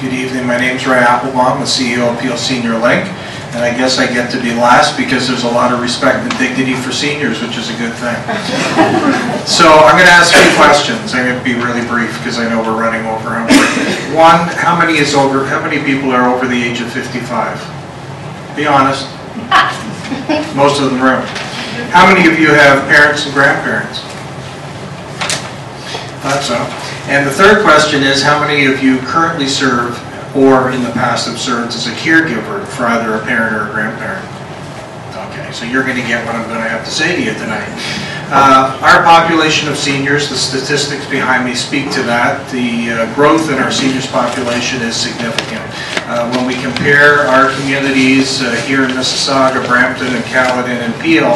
Good evening. My name is Applebaum, the CEO of Peel Senior Link, and I guess I get to be last because there's a lot of respect and dignity for seniors, which is a good thing. So I'm going to ask 2 questions. I'm going to be really brief because I know we're running over. One, how many people are over the age of 55? Be honest. Most of the room. How many of you have parents and grandparents? Thought so. And the third question is, how many of you currently serve or in the past have served as a caregiver for either a parent or a grandparent? Okay, so you're going to get what I'm going to have to say to you tonight. Our population of seniors, the statistics behind me speak to that. The growth in our seniors population is significant. When we compare our communities here in Mississauga, Brampton, and Caledon, and Peel,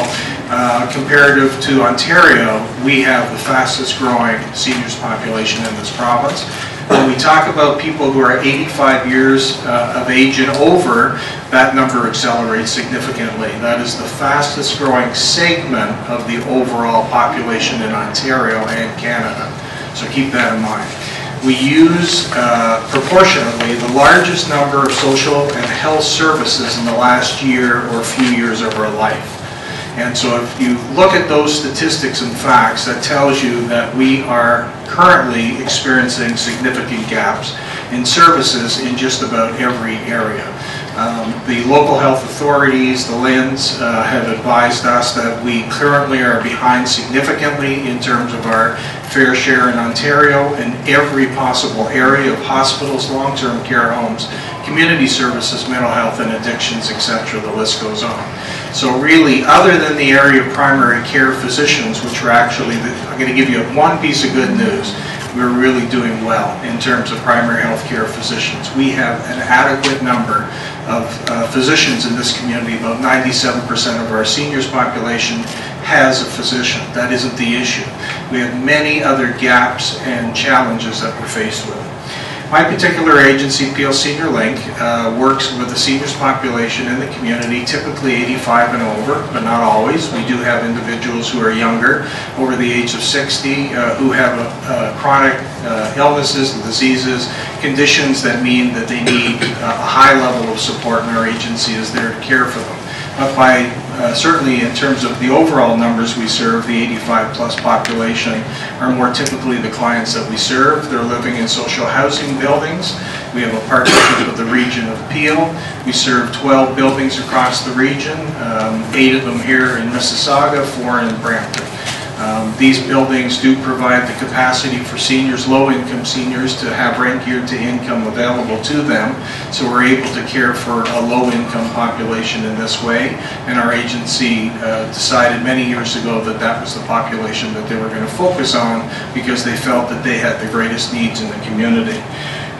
comparative to Ontario, we have the fastest growing seniors population in this province. When we talk about people who are 85 years of age and over, that number accelerates significantly. That is the fastest growing segment of the overall population in Ontario and Canada. So keep that in mind. We use proportionately the largest number of social and health services in the last year or few years of our life. And so if you look at those statistics and facts, that tells you that we are currently experiencing significant gaps in services in just about every area. The local health authorities, the LHINs, have advised us that we currently are behind significantly in terms of our fair share in Ontario in every possible area of hospitals, long-term care homes, community services, mental health and addictions, etc. The list goes on. So really, other than the area of primary care physicians, which are actually, I'm going to give you one piece of good news, we're really doing well in terms of primary health care physicians. We have an adequate number of physicians in this community. About 97% of our seniors population has a physician. That isn't the issue. We have many other gaps and challenges that we're faced with. My particular agency, Peel Senior Link, works with the seniors population in the community, typically 85 and over, but not always. We do have individuals who are younger, over the age of 60, who have chronic illnesses and diseases, conditions that mean that they need a high level of support, and our agency is there to care for them. But certainly in terms of the overall numbers we serve, the 85 plus population are more typically the clients that we serve. They're living in social housing buildings. We have a partnership with the region of Peel. We serve 12 buildings across the region, 8 of them here in Mississauga, 4 in Brampton. These buildings do provide the capacity for seniors, low-income seniors, to have rent-geared-to-income available to them. So we're able to care for a low-income population in this way. And our agency decided many years ago that that was the population that they were going to focus on because they felt that they had the greatest needs in the community.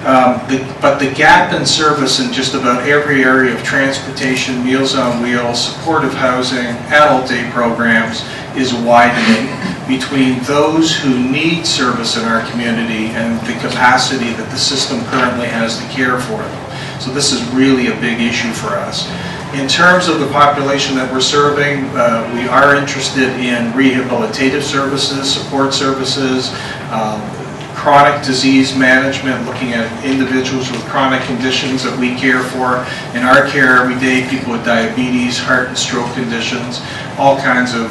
But the gap in service in just about every area of transportation, Meals on Wheels, supportive housing, adult day programs is widening between those who need service in our community and the capacity that the system currently has to care for them. So this is really a big issue for us. In terms of the population that we're serving, we are interested in rehabilitative services, support services, chronic disease management, looking at individuals with chronic conditions that we care for. In our care every day, people with diabetes, heart and stroke conditions, all kinds of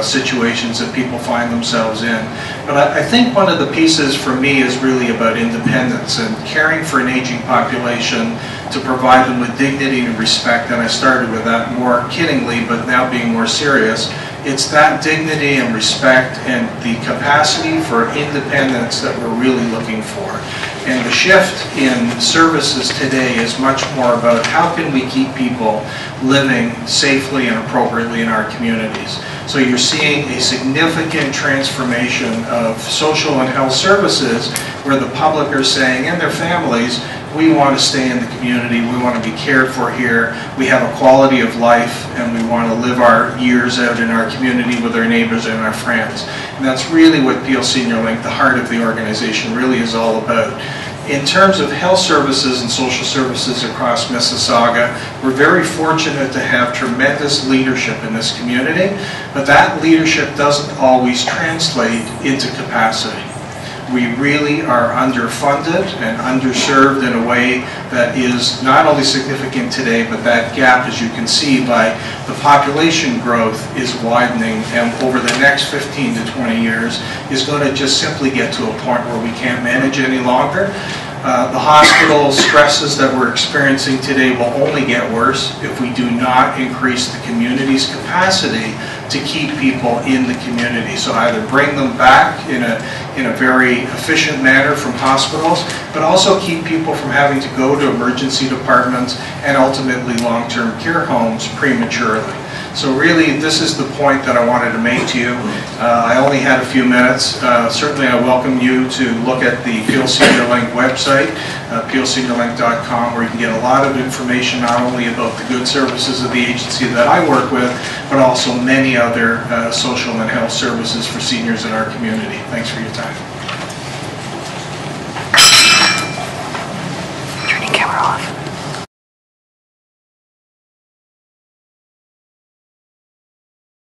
situations that people find themselves in. But I think one of the pieces for me is really about independence and caring for an aging population to provide them with dignity and respect. And I started with that more kiddingly, but now being more serious. It's that dignity and respect and the capacity for independence that we're really looking for. And the shift in services today is much more about how can we keep people living safely and appropriately in our communities. So you're seeing a significant transformation of social and health services where the public are saying, and their families, we want to stay in the community, we want to be cared for here, we have a quality of life, and we want to live our years out in our community with our neighbors and our friends. And that's really what Peel Senior Link, the heart of the organization, really is all about. In terms of health services and social services across Mississauga, we're very fortunate to have tremendous leadership in this community, but that leadership doesn't always translate into capacity. We really are underfunded and underserved in a way that is not only significant today, but that gap, as you can see by the population growth, is widening, and over the next 15 to 20 years is going to just simply get to a point where we can't manage any longer. The hospital stresses that we're experiencing today will only get worse if we do not increase the community's capacity to keep people in the community. So either bring them back in a very efficient manner from hospitals, but also keep people from having to go to emergency departments and ultimately long-term care homes prematurely. So really, this is the point that I wanted to make to you. I only had a few minutes. Certainly, I welcome you to look at the Peel Senior Link website, peelseniorlink.com, where you can get a lot of information not only about the good services of the agency that I work with, but also many other social and health services for seniors in our community. Thanks for your time.